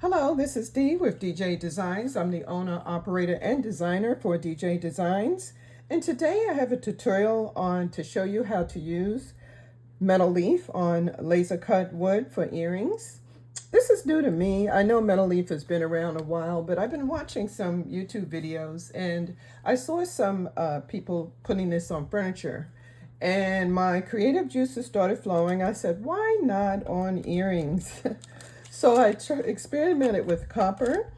Hello, this is Dee with DJ Designs. I'm the owner, operator, and designer for DJ Designs. And today I have a tutorial on to show you how to use metal leaf on laser cut wood for earrings. This is new to me. I know metal leaf has been around a while, but I've been watching some YouTube videos and I saw some people putting this on furniture. And my creative juices started flowing. I said, why not on earrings? So I experimented with copper,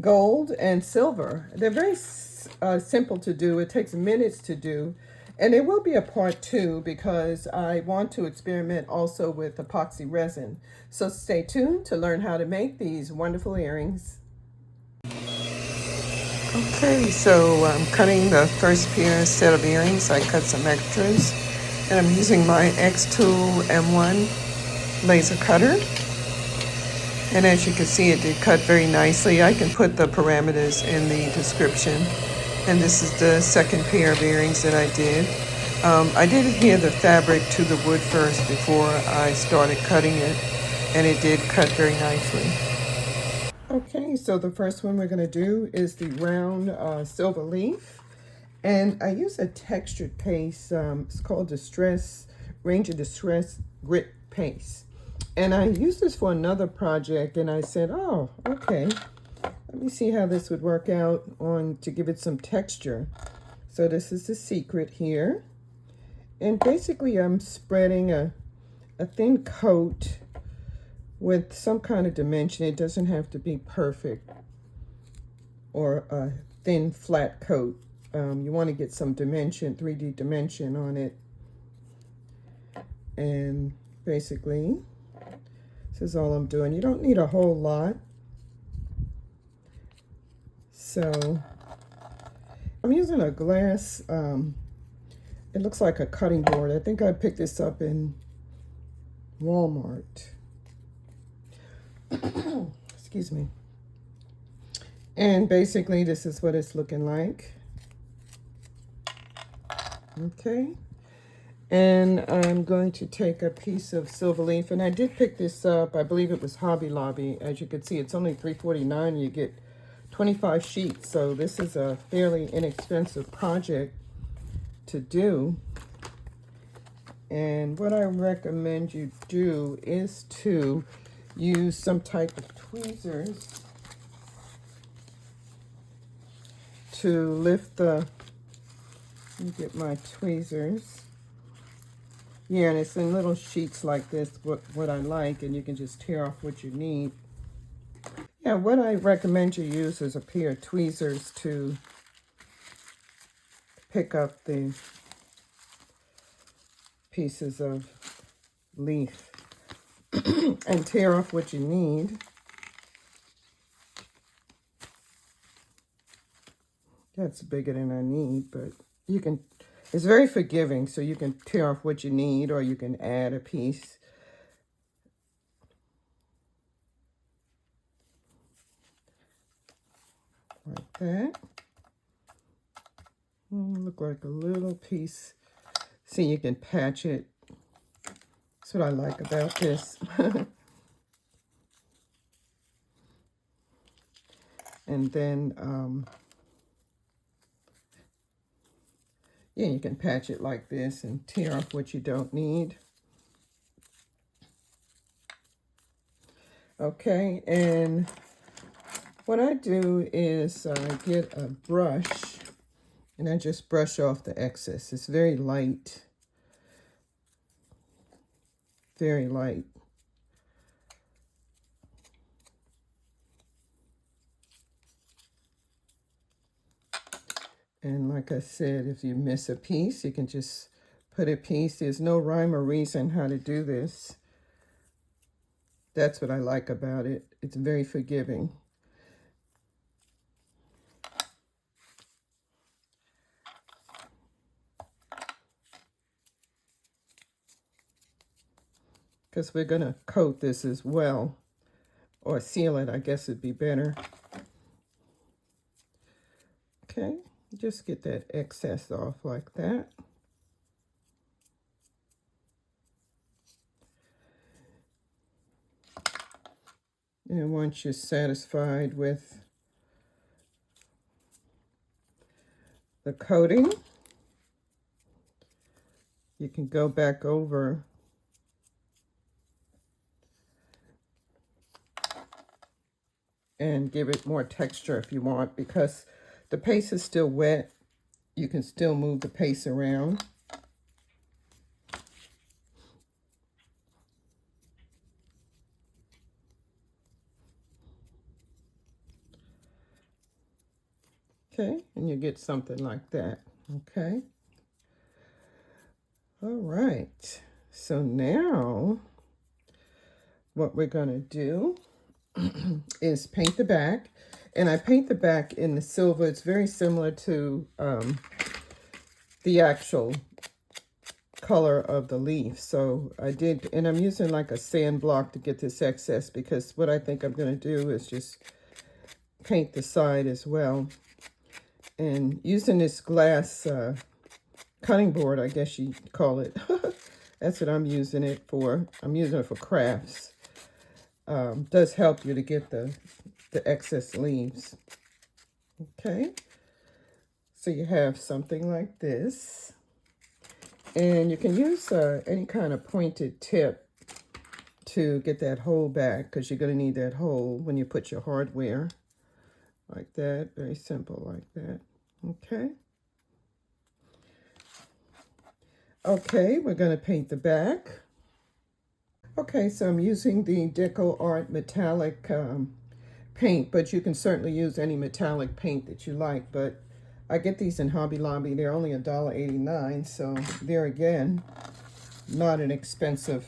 gold, and silver. They're very simple to do. It takes minutes to do. And there will be a part 2 because I want to experiment also with epoxy resin. So stay tuned to learn how to make these wonderful earrings. Okay, so I'm cutting the first set of earrings. I cut some extras. And I'm using my X-Tool M1 laser cutter. And as you can see, it did cut very nicely. I can put the parameters in the description. And this is the second pair of earrings that I did. I did adhere the fabric to the wood first before I started cutting it. And it did cut very nicely. Okay, so the first one we're going to do is the round silver leaf. And I use a textured paste. It's called Ranger Distress Grit Paste. And I used this for another project, and I said, oh, okay, let me see how this would work out to give it some texture. So this is the secret here. And basically I'm spreading a thin coat with some kind of dimension. It doesn't have to be perfect or a thin flat coat. You want to get some dimension, 3D dimension on it. And basically, this is all I'm doing. You don't need a whole lot. So I'm using a glass, it looks like a cutting board. I think I picked this up in Walmart. Excuse me. And basically this is what it's looking like. Okay. And I'm going to take a piece of silver leaf, and I did pick this up. I believe it was Hobby Lobby. As you can see, it's only $3.49. You get 25 sheets, so this is a fairly inexpensive project to do. And what I recommend you do is to use some type of tweezers to lift the, let me get my tweezers. Yeah, and it's in little sheets like this, what I like, and you can just tear off what you need. Yeah, what I recommend you use is a pair of tweezers to pick up the pieces of leaf and tear off what you need. That's bigger than I need, but you can, it's very forgiving, so you can tear off what you need or you can add a piece. Like that. Look like a little piece. See, you can patch it. That's what I like about this. And then, yeah, you can patch it like this and tear off what you don't need. Okay, and what I do is I get a brush and I just brush off the excess. It's very light. Very light. And like I said, if you miss a piece, you can just put a piece. There's no rhyme or reason how to do this. That's what I like about it. It's very forgiving. Because we're going to coat this as well. Or seal it, I guess it'd be better. Okay, just get that excess off like that. And once you're satisfied with the coating, you can go back over and give it more texture if you want, because the paste is still wet. You can still move the paste around. Okay, and you get something like that. Okay. All right. So now what we're going to do is paint the back. And I paint the back in the silver. It's very similar to the actual color of the leaf. So I did, and I'm using like a sand block to get this excess, because what I think I'm going to do is just paint the side as well. And using this glass cutting board, I guess you call it. That's what I'm using it for. I'm using it for crafts. Does help you to get the excess leaves. Okay. So you have something like this. And you can use any kind of pointed tip to get that hole back, because you're going to need that hole when you put your hardware. Like that. Very simple like that. Okay. Okay, we're going to paint the back. Okay, so I'm using the Deco Art metallic paint, but you can certainly use any metallic paint that you like. But I get these in Hobby Lobby. They're only $1.89, so there again, not an expensive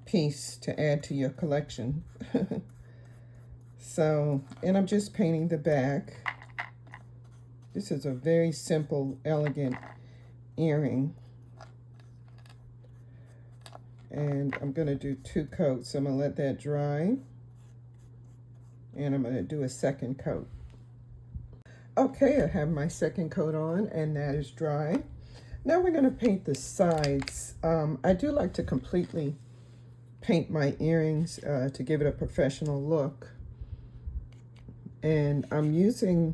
piece to add to your collection. So, and I'm just painting the back. This is a very simple, elegant earring. And I'm going to do 2 coats. I'm going to let that dry. And I'm going to do a second coat. Okay, I have my second coat on, and that is dry. Now we're going to paint the sides. I do like to completely paint my earrings to give it a professional look. And I'm using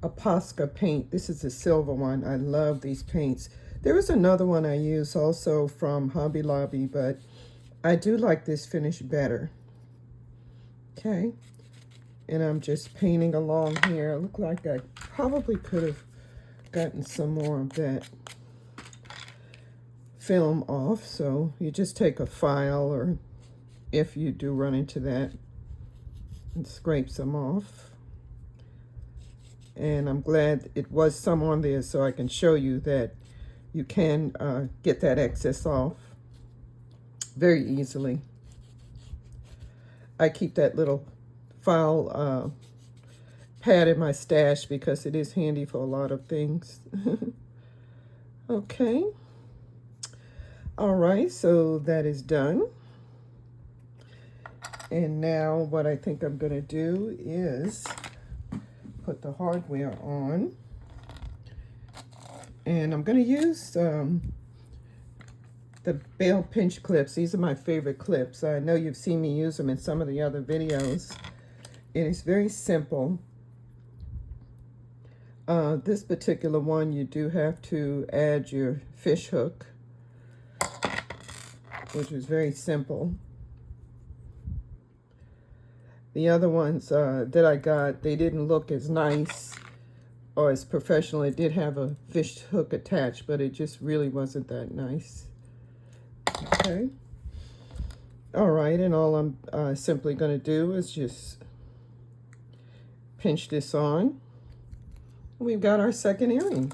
a Posca paint. This is a silver one. I love these paints. There is another one I use also from Hobby Lobby, but I do like this finish better. Okay. And I'm just painting along here. Look like I probably could have gotten some more of that film off. So you just take a file, or if you do run into that, and scrape some off. And I'm glad it was some on there, so I can show you that you can get that excess off very easily. I keep that little file pad in my stash because it is handy for a lot of things. Okay. All right, so that is done. And now what I think I'm going to do is put the hardware on. And I'm going to use the bale pinch clips. These are my favorite clips. I know you've seen me use them in some of the other videos. It is very simple. This particular one, you do have to add your fish hook, which is very simple. The other ones that I got, they didn't look as nice or as professional. It did have a fish hook attached, but it just really wasn't that nice. Okay. All right, and all I'm simply going to do is just pinch this on. We've got our second earring.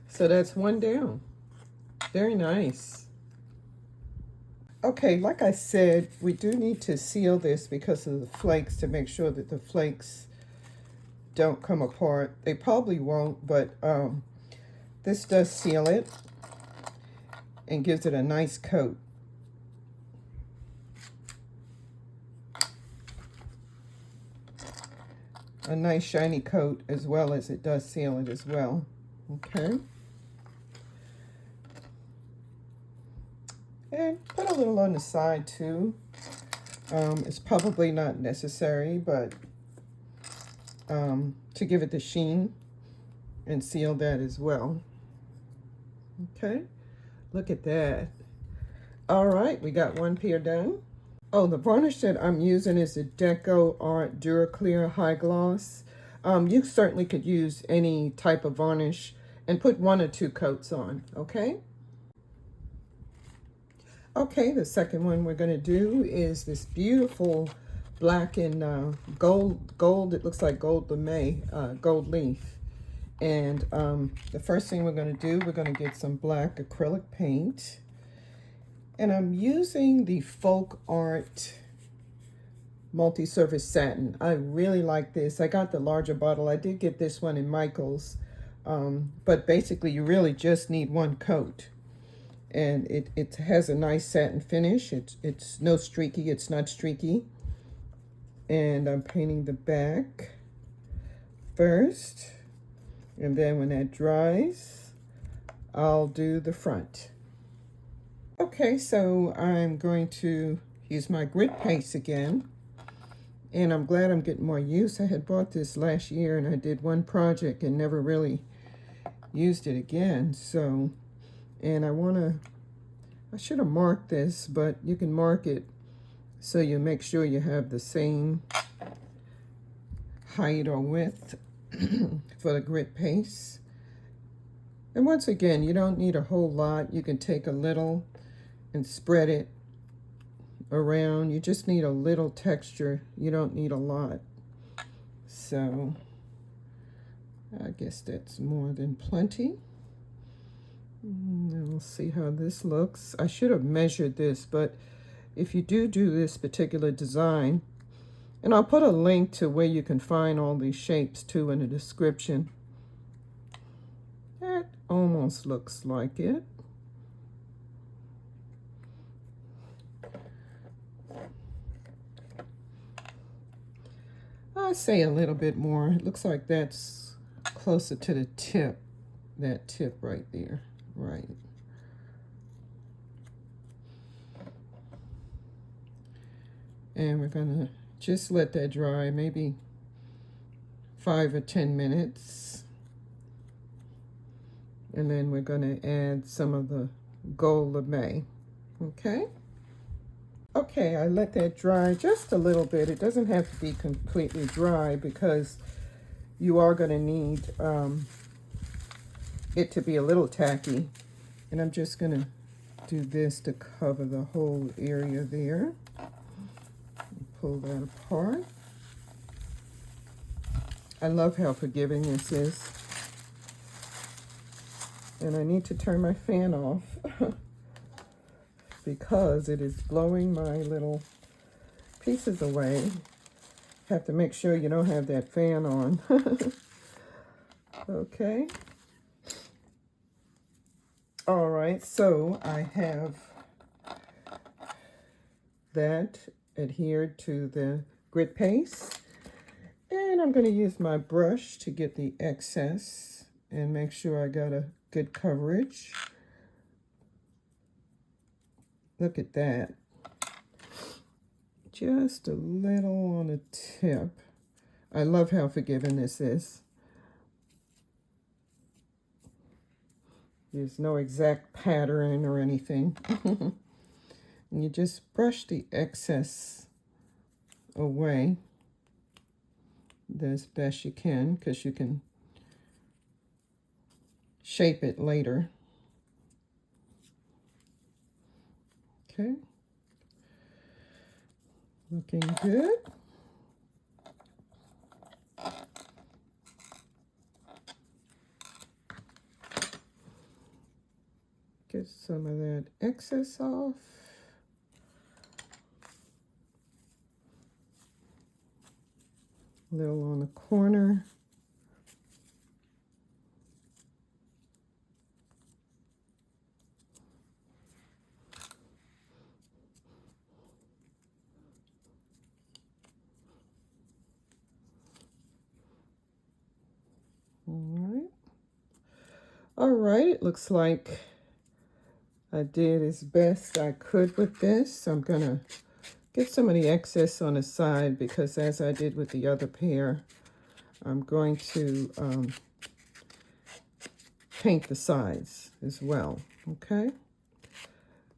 So that's one down. Very nice. Okay, like I said, we do need to seal this because of the flakes, to make sure that the flakes don't come apart. They probably won't, but this does seal it and gives it a nice coat. A nice shiny coat, as well as it does seal it as well. Okay. And put a little on the side too. It's probably not necessary, but to give it the sheen and seal that as well. Okay, look at that. All right, we got one pier done. Oh, the varnish that I'm using is the Deco Art Duraclear High Gloss. You certainly could use any type of varnish and put 1 or 2 coats on, okay? Okay, the second one we're gonna do is this beautiful black and gold, it looks like gold lame, gold leaf. And the first thing we're gonna do, we're gonna get some black acrylic paint. And I'm using the Folk Art multi-surface satin. I really like this. I got the larger bottle. I did get this one in Michael's. But basically you really just need 1 coat. And it has a nice satin finish. It's no streaky, it's not streaky. And I'm painting the back first. And then when that dries, I'll do the front. Okay, so I'm going to use my grit paste again. And I'm glad I'm getting more use. I had bought this last year and I did 1 project and never really used it again. So, and I should have marked this, but you can mark it so you make sure you have the same height or width for the grit paste. And once again, you don't need a whole lot. You can take a little and spread it around. You just need a little texture. You don't need a lot. So I guess that's more than plenty. And we'll see how this looks. I should have measured this, but if you do this particular design, and I'll put a link to where you can find all these shapes too in the description. That almost looks like it. I say a little bit more. It looks like that's closer to the tip, that tip right there, right. And we're gonna just let that dry, maybe 5 or 10 minutes. And then we're gonna add some of the gold lame, okay? Okay, I let that dry just a little bit. It doesn't have to be completely dry because you are going to need it to be a little tacky. And I'm just going to do this to cover the whole area there. Pull that apart. I love how forgiving this is. And I need to turn my fan off because it is blowing my little pieces away. Have to make sure you don't have that fan on. Okay. All right, so I have that adhered to the grit paste. And I'm going to use my brush to get the excess and make sure I got a good coverage. Look at that. Just a little on the tip. I love how forgiving this is. There's no exact pattern or anything. And you just brush the excess away as best you can, because you can shape it later. Okay. Looking good. Get some of that excess off. A little on the corner. All right, it looks like I did as best I could with this. I'm gonna get some of the excess on the side, because as I did with the other pair, I'm going to paint the sides as well, okay?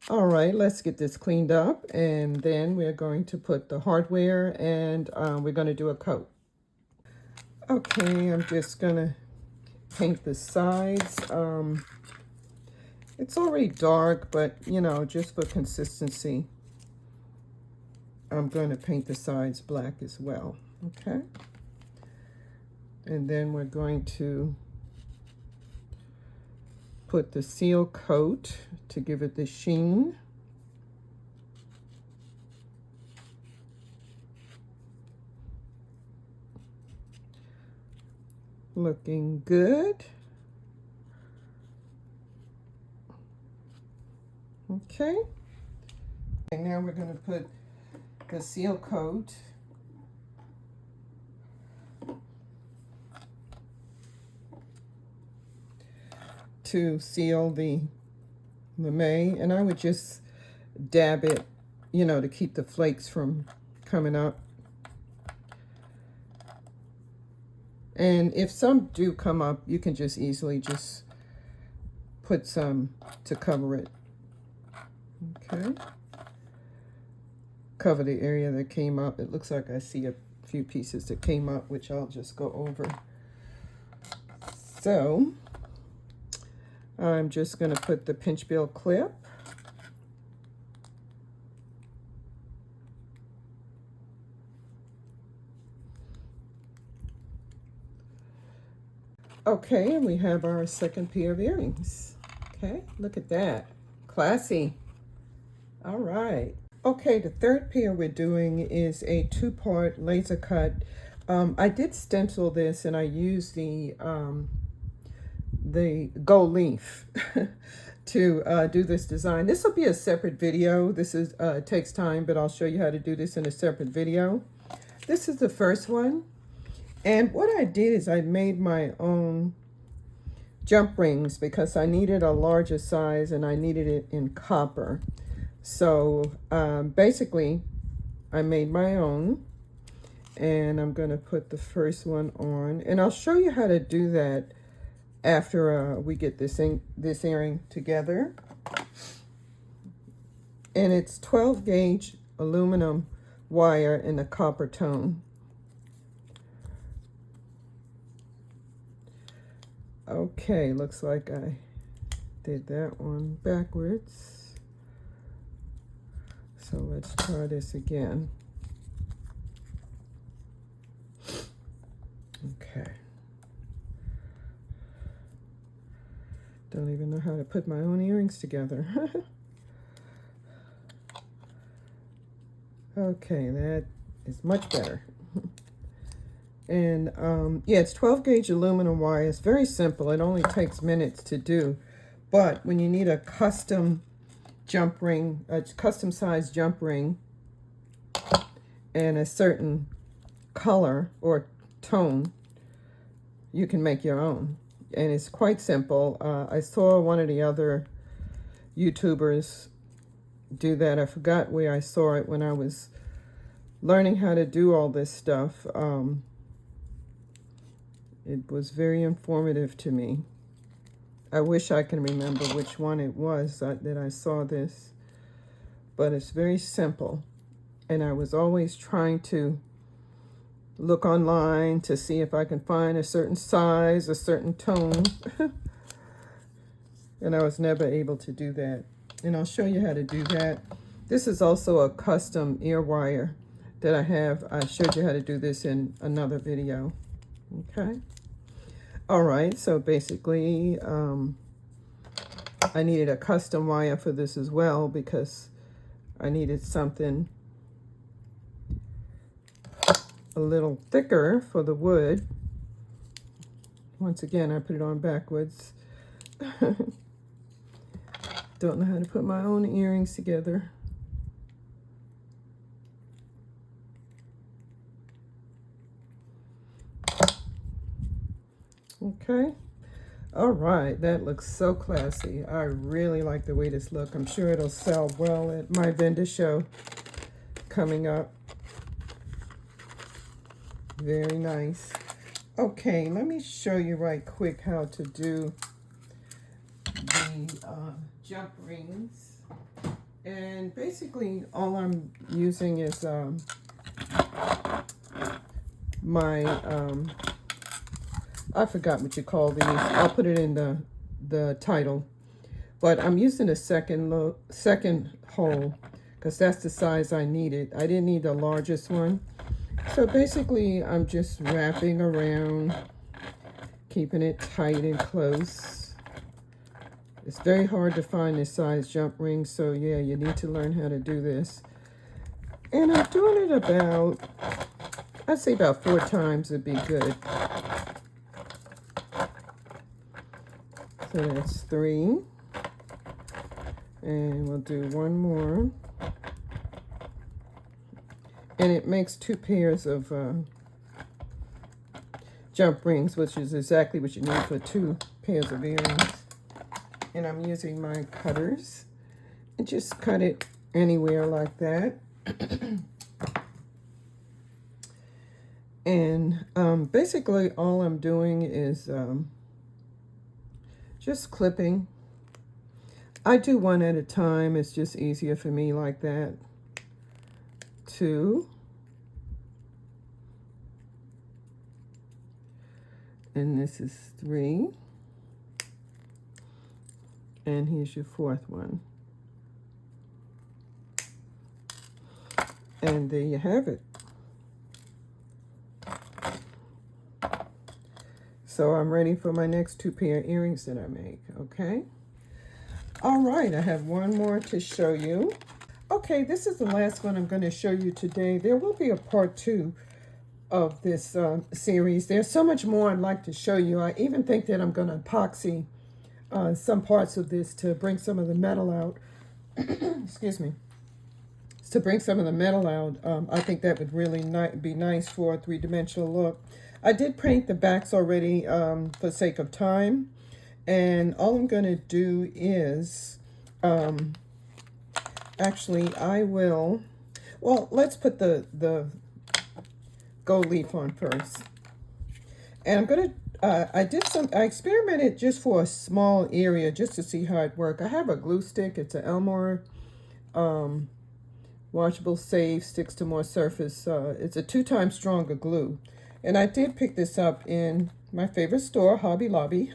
All right, let's get this cleaned up, and then we're going to put the hardware, and we're going to do a coat. Okay, I'm just going to paint the sides. It's already dark, but, you know, just for consistency, I'm going to paint the sides black as well, okay? And then we're going to put the seal coat to give it the sheen. Looking good. Okay. And now we're going to put the seal coat to seal the lame, and I would just dab it, you know, to keep the flakes from coming up. And if some do come up, you can just easily just put some to cover it. Okay. Cover the area that came up. It looks like I see a few pieces that came up, which I'll just go over. So I'm just going to put the pinch bill clip. Okay, and we have our second pair of earrings. Okay, look at that. Classy. All right. Okay, the third pair we're doing is a two-part laser cut. I did stencil this, and I used the gold leaf to do this design. This will be a separate video. This is takes time, but I'll show you how to do this in a separate video. This is the first one. And what I did is I made my own jump rings because I needed a larger size and I needed it in copper. So basically, I made my own, and I'm going to put the first one on. And I'll show you how to do that after we get this earring together. And it's 12 gauge aluminum wire in the copper tone. Okay, looks like I did that one backwards. So let's try this again. Okay. Don't even know how to put my own earrings together. Okay, that is much better. And yeah, it's 12 gauge aluminum wire. It's very simple. It only takes minutes to do. But when you need a custom jump ring, a custom size jump ring, and a certain color or tone, you can make your own. And it's quite simple. I saw one of the other YouTubers do that. I forgot where I saw it when I was learning how to do all this stuff. It was very informative to me. I wish I can remember which one it was that I saw this, but it's very simple. And I was always trying to look online to see if I can find a certain size, a certain tone. And I was never able to do that. And I'll show you how to do that. This is also a custom ear wire that I have. I showed you how to do this in another video. Okay. All right, so basically, I needed a custom wire for this as well because I needed something a little thicker for the wood. Once again, I put it on backwards. Don't know how to put my own earrings together. Okay. All right, that looks so classy. I really like the way this looks. I'm sure it'll sell well at my vendor show coming up. Very nice. Okay, let me show you right quick how to do the jump rings. And basically all I'm using is my I forgot what you call these. I'll put it in the title. But I'm using a second hole because that's the size I needed. I didn't need the largest one. So basically I'm just wrapping around, keeping it tight and close. It's very hard to find this size jump ring, so yeah, you need to learn how to do this. And I'm doing it about, I'd say about 4 times would be good. So that's 3. And we'll do one more. And it makes 2 pairs of jump rings, which is exactly what you need for 2 pairs of earrings. And I'm using my cutters and just cut it anywhere like that. And basically all I'm doing is just clipping. I do one at a time. It's just easier for me like that. 2. And this is 3. And here's your 4th one. And there you have it. So I'm ready for my next 2 pair of earrings that I make, okay? All right, I have one more to show you. Okay, this is the last one I'm going to show you today. There will be a part 2 of this series. There's so much more I'd like to show you. I even think that I'm going to epoxy some parts of this to bring some of the metal out. Excuse me. To bring some of the metal out. I think that would really be nice for a 3-dimensional look. I did paint the backs already for sake of time. And all I'm going to do is, actually, I will, well, let's put the gold leaf on first. And I'm going to, I experimented just for a small area just to see how it worked. I have a glue stick. It's an Elmore washable safe, sticks to more surface. It's a 2 times stronger glue. And I did pick this up in my favorite store, Hobby Lobby.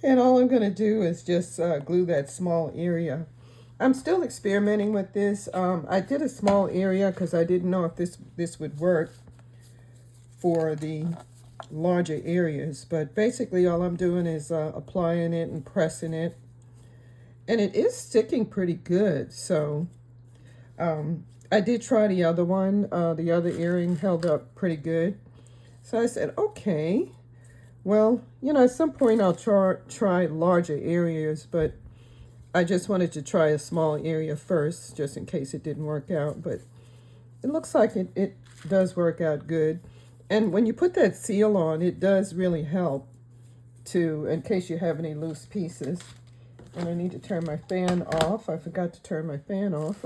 And all I'm going to do is just glue that small area. I'm still experimenting with this. I did a small area because I didn't know if this would work for the larger areas. But basically all I'm doing is applying it and pressing it. And it is sticking pretty good. So I did try the other one. The other earring held up pretty good. So I said, okay. Well, you know, at some point I'll try larger areas, but I just wanted to try a small area first, just in case it didn't work out. But it looks like it does work out good. And when you put that seal on, it does really help to, in case you have any loose pieces. And I need to turn my fan off. I forgot to turn my fan off.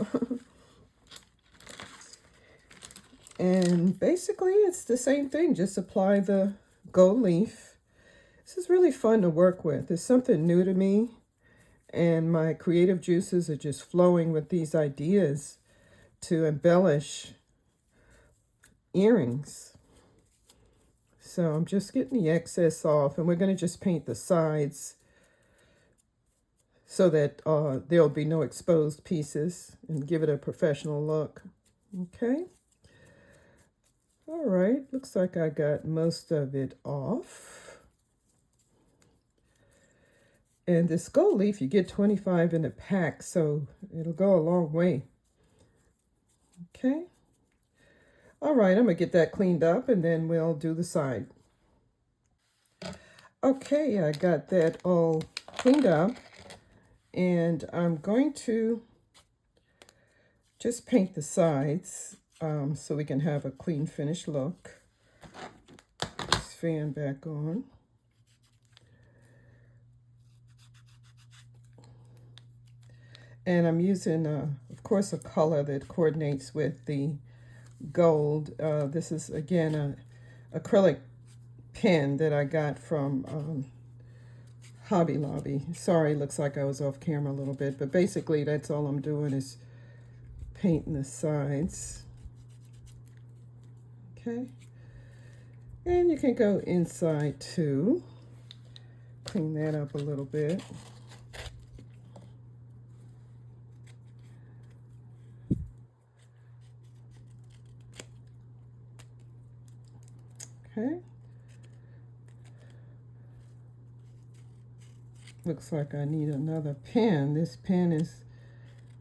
And basically it's the same thing. Just apply the gold leaf. This is really fun to work with. It's something new to me, and my creative juices are just flowing with these ideas to embellish earrings. So I'm just getting the excess off, and we're going to just paint the sides so that there'll be no exposed pieces and give it a professional look. Okay. All right, looks like I got most of it off. And this gold leaf, you get 25 in a pack, so it'll go a long way. Okay. All right, I'm going to get that cleaned up, and then we'll do the side. Okay, I got that all cleaned up, and I'm going to just paint the sides so we can have a clean finished look. This fan back on. And I'm using, of of course, a color that coordinates with the gold. This is, again, a acrylic pen that I got from Hobby Lobby. Sorry, looks like I was off camera a little bit, but basically that's all I'm doing is painting the sides. Okay. And you can go inside too. Clean that up a little bit. Okay. Looks like I need another pen. This pen is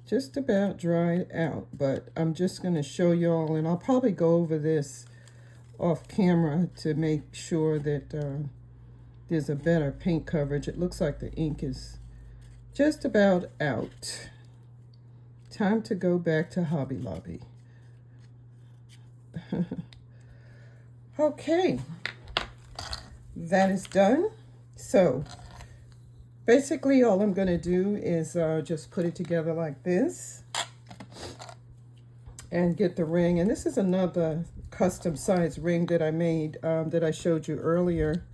just about dried out, but I'm just going to show y'all, and I'll probably go over this off camera to make sure that there's a better paint coverage. It looks like the ink is just about out. Time to go back to Hobby Lobby. Okay, that is done. So basically all I'm going to do is just put it together like this and get the ring. And this is another custom size ring that I made that I showed you earlier.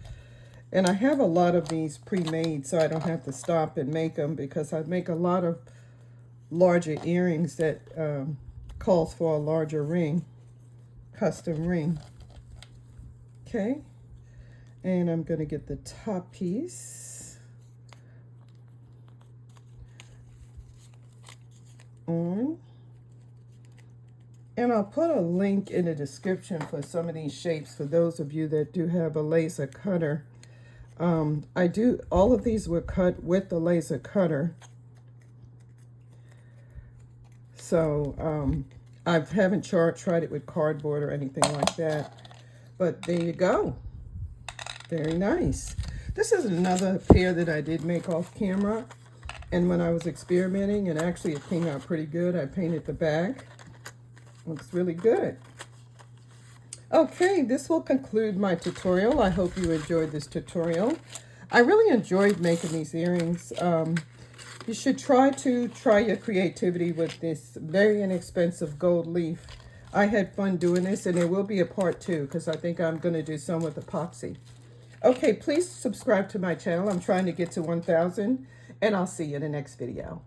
And I have a lot of these pre-made, so I don't have to stop and make them, because I make a lot of larger earrings that calls for a larger ring, custom ring. Okay, and I'm going to get the top piece on. And I'll put a link in the description for some of these shapes for those of you that do have a laser cutter. All of these were cut with the laser cutter. So I haven't tried it with cardboard or anything like that. But there you go. Very nice. This is another pair that I did make off camera. And when I was experimenting, and actually it came out pretty good, I painted the back. Looks really good. Okay, this will conclude my tutorial. I hope you enjoyed this tutorial. I really enjoyed making these earrings. You should try your creativity with this very inexpensive gold leaf. I had fun doing this, and there will be a part 2 because I think I'm going to do some with epoxy. Okay, please subscribe to my channel. I'm trying to get to 1,000, and I'll see you in the next video.